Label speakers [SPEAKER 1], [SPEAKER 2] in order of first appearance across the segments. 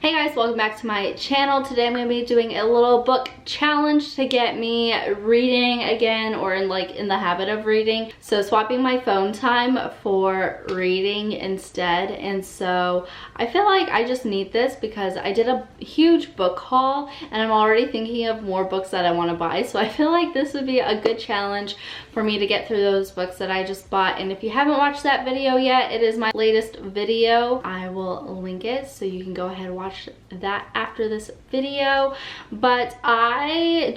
[SPEAKER 1] Hey guys, welcome back to my channel. Today I'm going to be doing a little book challenge to get me reading again, or in the habit of reading. So swapping my phone time for reading instead. And so I feel like I just need this because I did a huge book haul and I'm already thinking of more books that I want to buy. So I feel like this would be a good challenge for me to get through those books that I just bought. And if you haven't watched that video yet, it is my latest video. I will link it so you can go ahead and watch that after this video. But I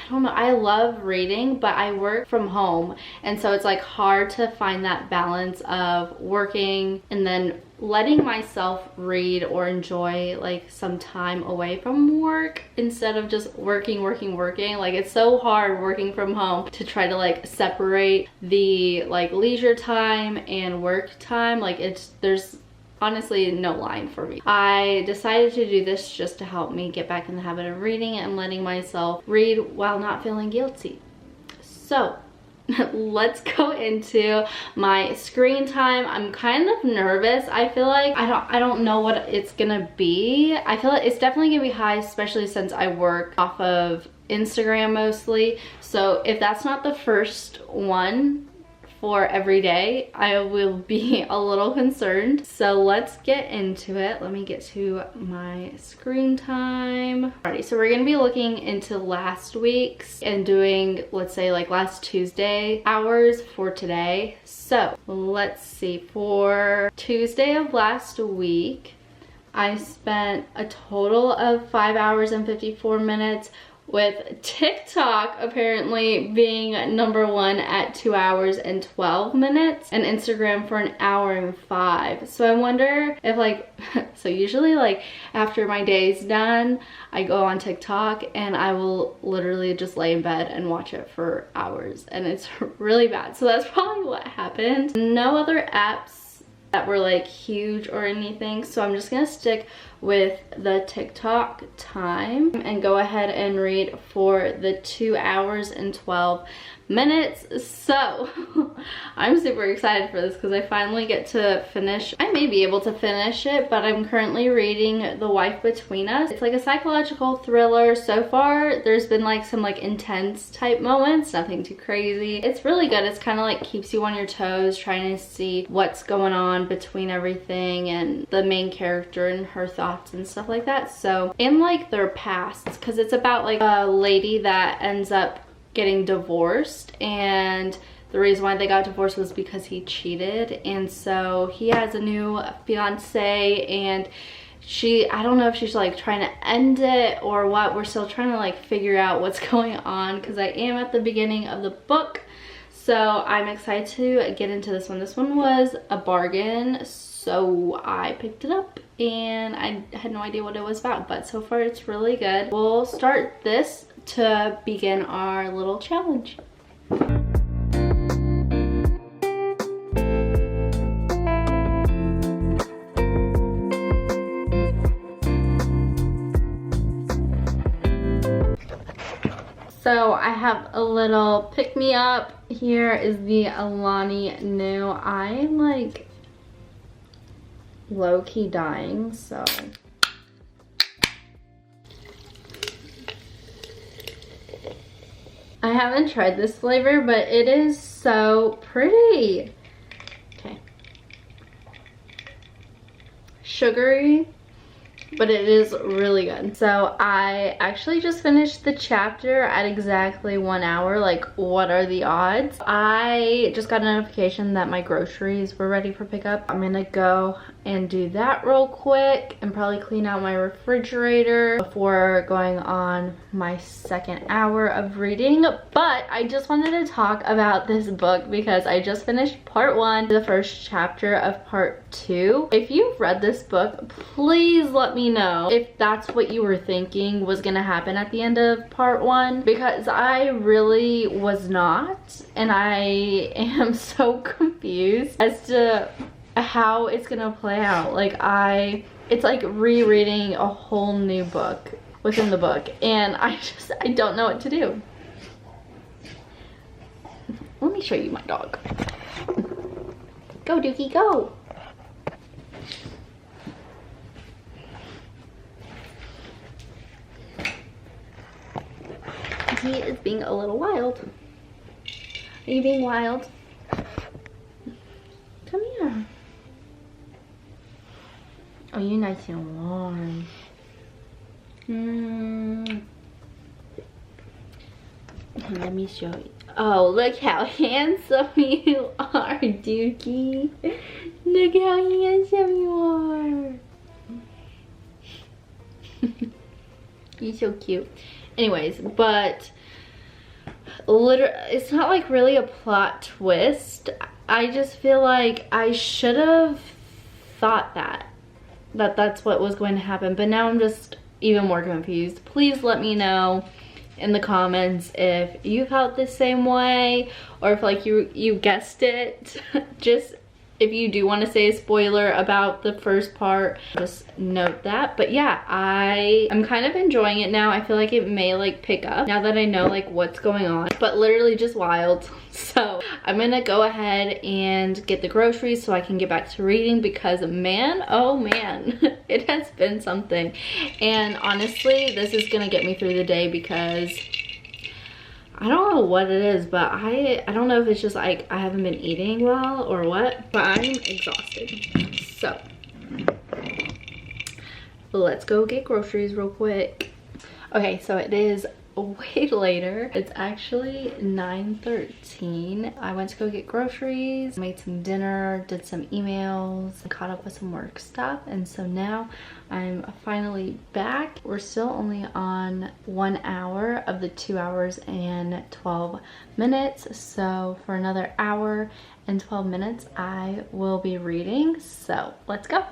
[SPEAKER 1] don't know, I love reading, but I work from home, and so it's like hard to find that balance of working and then letting myself read or enjoy like some time away from work instead of just working. Like, it's so hard working from home to try to like separate the like leisure time and work time. Like, there's honestly no line for me. I decided to do this just to help me get back in the habit of reading and letting myself read while not feeling guilty. So let's go into my screen time. I'm kind of nervous. I feel like I don't know what it's gonna be. I feel like it's definitely gonna be high, especially since I work off of Instagram mostly. So if that's not the first one for every day, I will be a little concerned. So let's get into it. Let me get to my screen time. Alrighty, so we're gonna be looking into last week's and doing, let's say, like last Tuesday hours for today. So let's see, for Tuesday of last week, I spent a total of 5 hours and 54 minutes, with TikTok apparently being #1 at 2 hours and 12 minutes and Instagram for 1 hour and 5. So I wonder if like, so usually like after my day's done, I go on TikTok and I will literally just lay in bed and watch it for hours, and it's really bad. So that's probably what happened. No other apps that were like huge or anything, so I'm just gonna stick with the TikTok time and go ahead and read for the 2 hours and 12 minutes. So I'm super excited for this because I finally get to finish. I may be able to finish it, but I'm currently reading The Wife Between Us. It's like a psychological thriller. So far there's been like some like intense type moments, nothing too crazy. It's really good. It's kind of like keeps you on your toes, trying to see what's going on between everything and the main character and her thoughts and stuff like that. So in like their pasts, because it's about like a lady that ends up getting divorced, and the reason why they got divorced was because he cheated, and so he has a new fiance, and I don't know if she's like trying to end it or what. We're still trying to like figure out what's going on because I am at the beginning of the book. So I'm excited to get into this one. This one was a bargain, so I picked it up and I had no idea what it was about, but so far it's really good. We'll start this to begin our little challenge. So I have a little pick-me-up. Here is the Alani Nu. I'm like low-key dying, so I haven't tried this flavor, but it is so pretty. Okay. Sugary, but it is really good. So I actually just finished the chapter at exactly 1 hour. Like, what are the odds? I just got a notification that my groceries were ready for pickup. I'm gonna go and do that real quick and probably clean out my refrigerator before going on my 2nd hour of reading. But I just wanted to talk about this book because I just finished part 1, the first chapter of part 2. If you've read this book, please let me know if that's what you were thinking was gonna happen at the end of part 1, because I really was not, and I am so confused as to how it's gonna play out. Like, it's like rereading a whole new book within the book, and I don't know what to do. Let me show you my dog. Go, Dookie, go. He is being a little wild. Are you being wild? Come here. Oh, you're nice and warm. Let me show you. Oh, look how handsome you are, Dookie. Look how handsome you are. You're so cute. Anyways, but literally, it's not like really a plot twist. I just feel like I should have thought that's what was going to happen, but now I'm just even more confused. Please let me know in the comments if you felt the same way, or if like you guessed it. Just if you do want to say a spoiler about the first part, just note that. But yeah, I'm kind of enjoying it now. I feel like it may like pick up now that I know like what's going on, but literally just wild. So I'm gonna go ahead and get the groceries so I can get back to reading, because man, oh man, it has been something. And honestly, this is gonna get me through the day, because I don't know what it is, but I don't know if it's just like I haven't been eating well or what, but I'm exhausted. So let's go get groceries real quick. Okay, so it is way later. It's actually 9:13. I went to go get groceries, made some dinner, did some emails, caught up with some work stuff, and so now I'm finally back. We're still only on 1 hour of the 2 hours and 12 minutes, so for another hour and 12 minutes I will be reading. So let's go.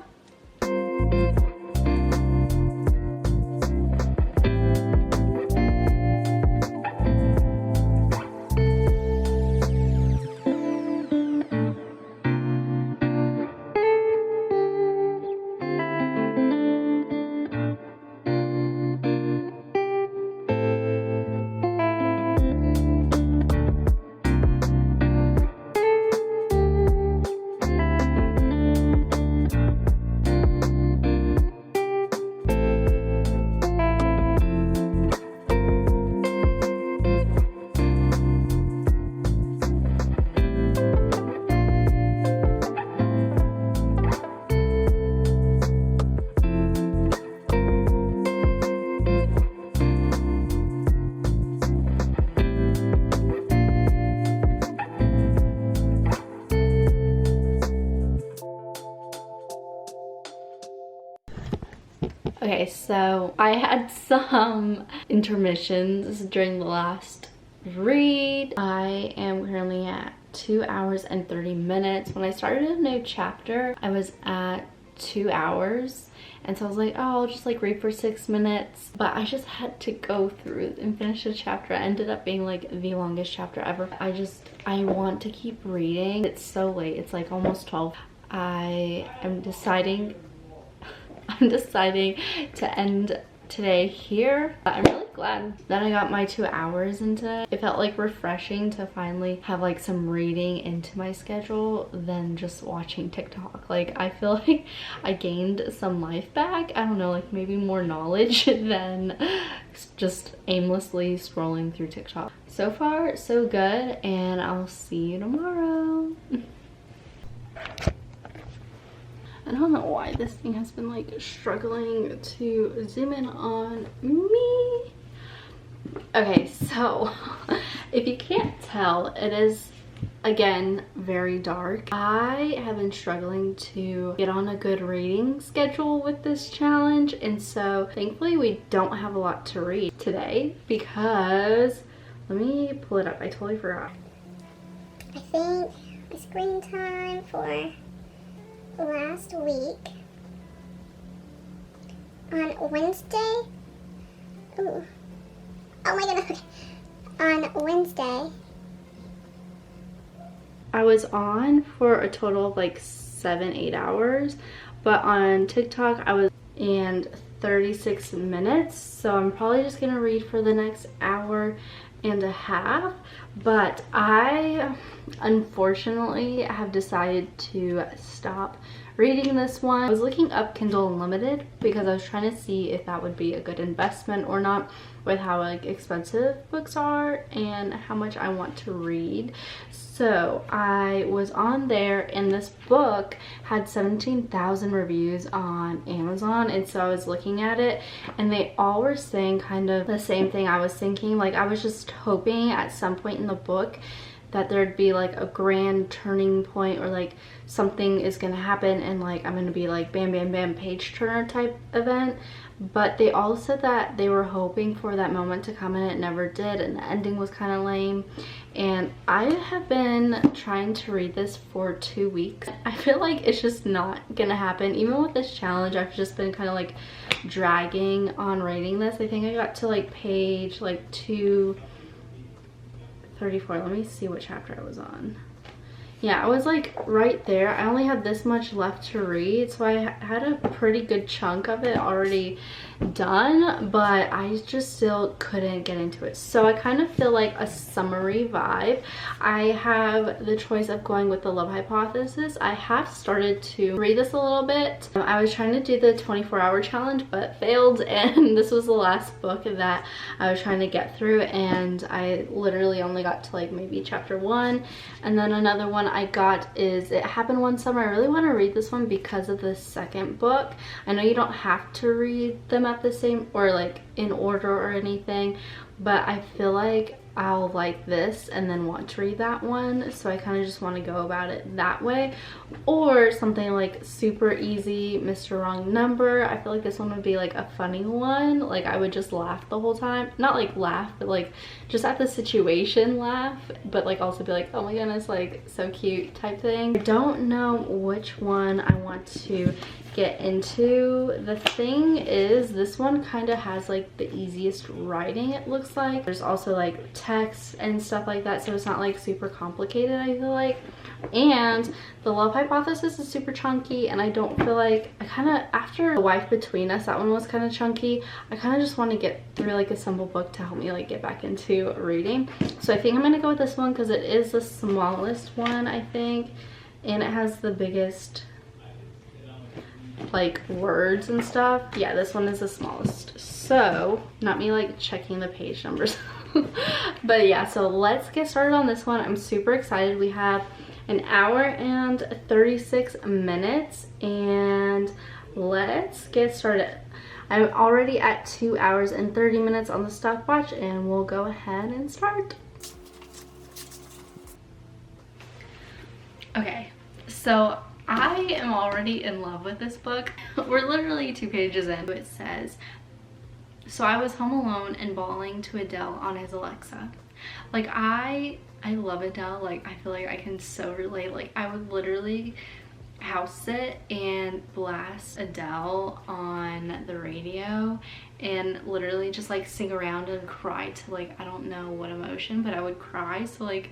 [SPEAKER 1] Okay, so I had some intermissions during the last read. I am currently at 2 hours and 30 minutes. When I started a new chapter, I was at 2 hours. And so I was like, oh, I'll just like read for 6 minutes. But I just had to go through and finish the chapter. It ended up being like the longest chapter ever. I want to keep reading. It's so late. It's like almost 12. I'm deciding to end today here. I'm really glad that I got my 2 hours into it. It felt like refreshing to finally have like some reading into my schedule than just watching TikTok. Like I feel like I gained some life back. I don't know, like maybe more knowledge than just aimlessly scrolling through TikTok. So far so good, and I'll see you tomorrow. I don't know why this thing has been like struggling to zoom in on me. Okay, so if you can't tell, it is again very dark. I have been struggling to get on a good reading schedule with this challenge, and so thankfully we don't have a lot to read today, because let me pull it up. I totally forgot.
[SPEAKER 2] I think the screen time for last week on Wednesday. Ooh. Oh my goodness. On Wednesday,
[SPEAKER 1] I was on for a total of like 7-8 hours, but on TikTok I was in 36 minutes, so I'm probably just gonna read for the next hour and a half. But I unfortunately have decided to stop reading this one. I was looking up Kindle Unlimited because I was trying to see if that would be a good investment or not, with how like expensive books are and how much I want to read. So I was on there, and this book had 17,000 reviews on Amazon, and so I was looking at it and they all were saying kind of the same thing I was thinking. Like, I was just hoping at some point in the book that there'd be like a grand turning point, or like something is gonna happen and like I'm gonna be like bam bam bam page turner type event. But they all said that they were hoping for that moment to come and it never did, and the ending was kind of lame. And I have been trying to read this for 2 weeks. I feel like it's just not gonna happen. Even with this challenge, I've just been kind of like dragging on reading this. I think I got to like page like 234. Let me see what chapter I was on. Yeah, I was like right there. I only had this much left to read, so I had a pretty good chunk of it already done, but I just still couldn't get into it. So I kind of feel like a summary vibe. I have the choice of going with The Love Hypothesis. I have started to read this a little bit. I was trying to do the 24-hour challenge but failed, and this was the last book that I was trying to get through, and I literally only got to like maybe chapter 1. And then another one I got is It Happened One Summer. I really want to read this one because of the second book. I know you don't have to read them at the same or like in order or anything, but I feel like I'll like this and then want to read that one, so I kind of just want to go about it that way. Or something like super easy, Mr. Wrong Number. I feel like this one would be like a funny one. Like, I would just laugh the whole time. Not like laugh, but like just at the situation laugh, but like also be like, oh my goodness, like so cute type thing. I don't know which one I want to get into. The thing is, this one kind of has like the easiest writing, it looks like. There's also like text and stuff like that, so it's not like super complicated, I feel like. And The Love Hypothesis is super chunky, and I don't feel like, I kind of, after The Wife Between Us, that one was kind of chunky. I kind of just want to get through like a simple book to help me like get back into reading. So I think I'm gonna go with this one because it is the smallest one, I think, and it has the biggest like words and stuff. Yeah, this one is the smallest. So, not me like checking the page numbers. But yeah, so let's get started on this one. I'm super excited. We have an hour and 36 minutes, and let's get started. I'm already at 2 hours and 30 minutes on the stopwatch, and we'll go ahead and start. Okay, so I am already in love with this book. We're literally 2 pages in. It says, so I was home alone and bawling to Adele on his Alexa. Like, I love Adele. Like, I feel like I can so relate. Like, I would literally house sit and blast Adele on the radio and literally just like sing around and cry to like, I don't know what emotion, but I would cry. So like,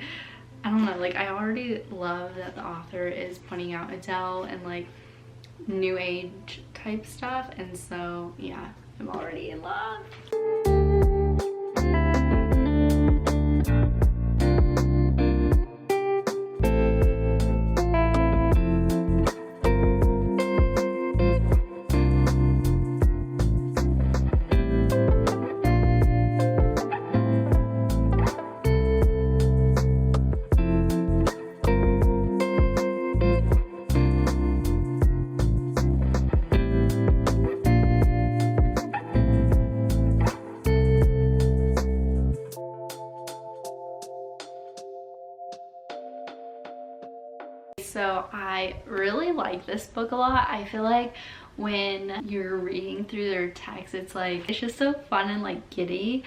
[SPEAKER 1] I don't know, like I already love that the author is pointing out Adele and like new age type stuff, and so yeah, I'm already in love. So I really like this book a lot. I feel like when you're reading through their text, it's like, it's just so fun and like giddy,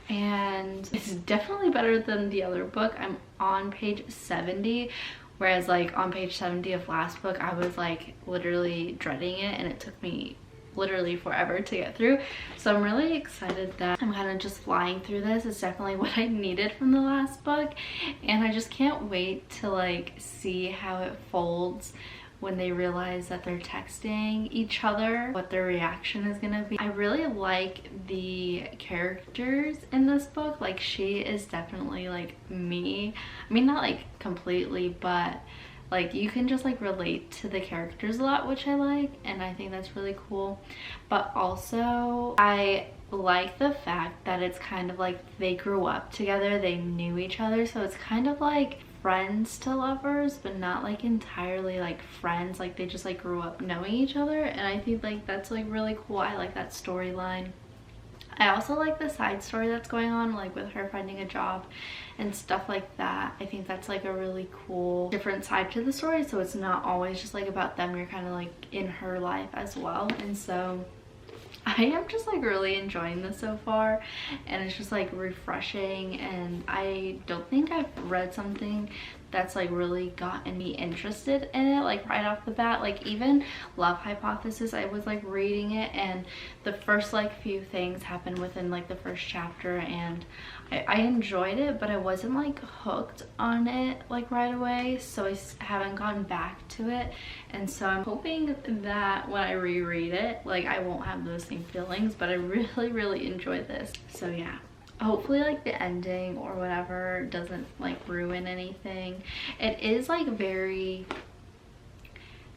[SPEAKER 1] and it's definitely better than the other book. I'm on page 70, whereas like on page 70 of last book, I was like literally dreading it, and it took me literally forever to get through. So I'm really excited that I'm kind of just flying through this. It's definitely what I needed from the last book, and I just can't wait to like see how it folds when they realize that they're texting each other, what their reaction is gonna be. I really like the characters in this book. Like, she is definitely like me. I mean, not like completely, but like you can just like relate to the characters a lot, which I like, and I think that's really cool. But also I like the fact that it's kind of like they grew up together, they knew each other, so it's kind of like friends to lovers, but not like entirely like friends, like they just like grew up knowing each other. And I think like that's like really cool. I like that storyline. I also like the side story that's going on, like with her finding a job and stuff like that. I think that's like a really cool different side to the story, so it's not always just like about them, you're kind of like in her life as well. And so I am just like really enjoying this so far, and it's just like refreshing, and I don't think I've read something that's like really gotten me interested in it like right off the bat. Like even Love Hypothesis, I was like reading it, and the first like few things happened within like the first chapter, and I enjoyed it, but I wasn't like hooked on it like right away, so I haven't gone back to it. And so I'm hoping that when I reread it, like I won't have those same feelings, but I really enjoyed this. So yeah, hopefully like the ending or whatever doesn't like ruin anything. It is like very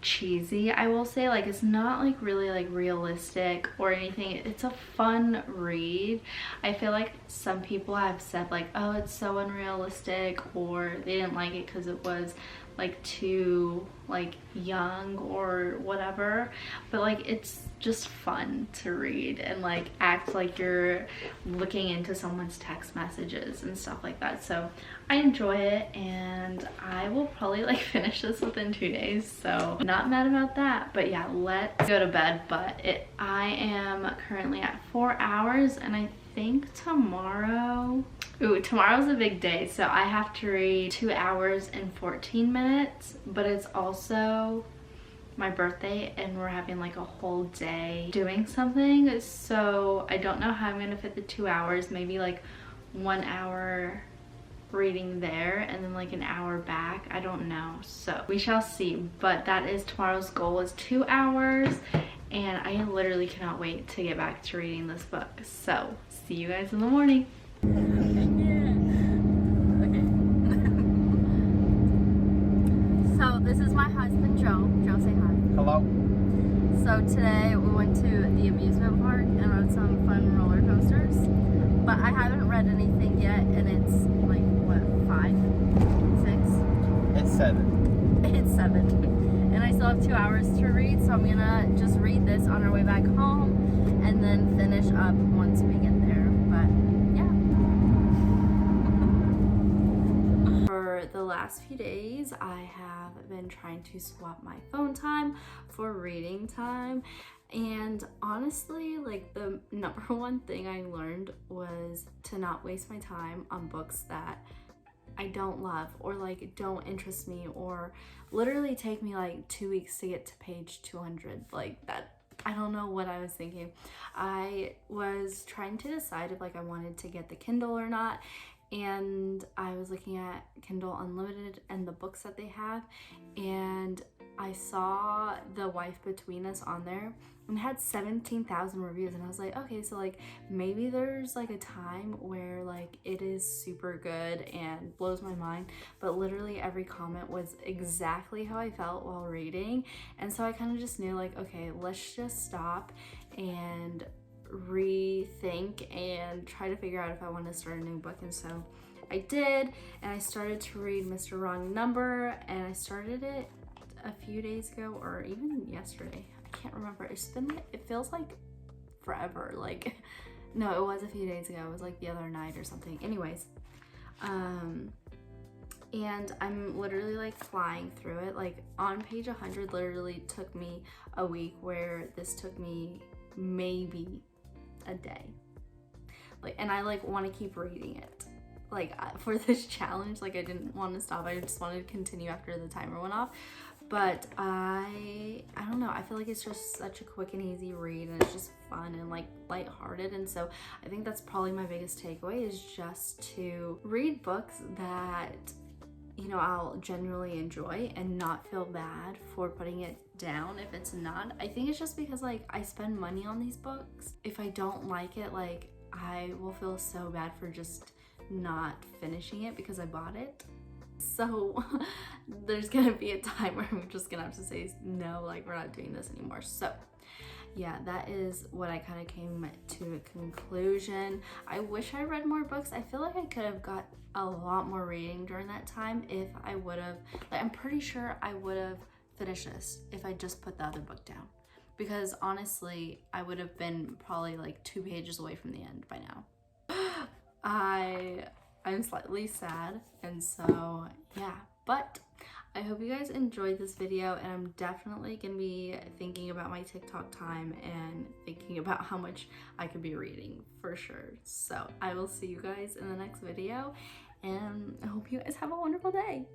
[SPEAKER 1] cheesy, I will say. Like it's not like really like realistic or anything. It's a fun read. I feel like some people have said like, oh, it's so unrealistic, or they didn't like it because it was like too like young or whatever, but like it's just fun to read and like act like you're looking into someone's text messages and stuff like that. So I enjoy it, and I will probably like finish this within 2 days, so not mad about that. But yeah, let's go to bed. But I am currently at 4 hours, and I think tomorrow's a big day, so I have to read 2 hours and 14 minutes, but it's also my birthday and we're having like a whole day doing something, so I don't know how I'm gonna fit the 2 hours. Maybe like 1 hour reading there and then like an hour back, I don't know, so we shall see. But that is tomorrow's goal, is 2 hours, and I literally cannot wait to get back to reading this book. So see you guys in the morning. So this is my husband, Joe. Joe, say hi.
[SPEAKER 3] Hello.
[SPEAKER 1] So today we went to the amusement park and rode some fun roller coasters, but I haven't read anything yet, and it's like, what, 5, 6?
[SPEAKER 3] It's 7.
[SPEAKER 1] It's 7. And I still have 2 hours to read, so I'm gonna just read this on our way back home and then finish up once we get there. But yeah. For the last few days, I have been trying to swap my phone time for reading time. And honestly, like the number one thing I learned was to not waste my time on books that I don't love or like don't interest me, or literally take me like 2 weeks to get to page 200. Like that, I don't know what I was thinking. I was trying to decide if like I wanted to get the Kindle or not, and I was looking at Kindle Unlimited and the books that they have, and I saw The Wife Between Us on there, and it had 17,000 reviews, and I was like, okay, so like maybe there's like a time where like it is super good and blows my mind. But literally every comment was exactly how I felt while reading, and so I kind of just knew like, okay, let's just stop and rethink and try to figure out if I want to start a new book. And so I did, and I started to read Mr. Wrong Number, and I started it a few days ago, or even yesterday. I can't remember. It's been, it feels like forever. Like, no, it was a few days ago. It was like the other night or something. Anyways, and I'm literally like flying through it. Like on page 100 literally took me a week, where this took me maybe a day. Like, and I like want to keep reading it. Like for this challenge, like I didn't want to stop. I just wanted to continue after the timer went off. But I don't know, I feel like it's just such a quick and easy read, and it's just fun and like lighthearted. And so I think that's probably my biggest takeaway, is just to read books that, you know, I'll genuinely enjoy and not feel bad for putting it down if it's not. I think it's just because like I spend money on these books. If I don't like it, like I will feel so bad for just not finishing it because I bought it. So there's gonna be a time where I'm just gonna have to say no, like we're not doing this anymore. So yeah, that is what I kind of came to a conclusion. I wish I read more books. I feel like I could have got a lot more reading during that time if I would have, like, I'm pretty sure I would have finished this if I just put the other book down. Because honestly, I would have been probably like 2 pages away from the end by now. I'm slightly sad, and so yeah, but I hope you guys enjoyed this video, and I'm definitely gonna be thinking about my TikTok time and thinking about how much I could be reading for sure. So I will see you guys in the next video, and I hope you guys have a wonderful day.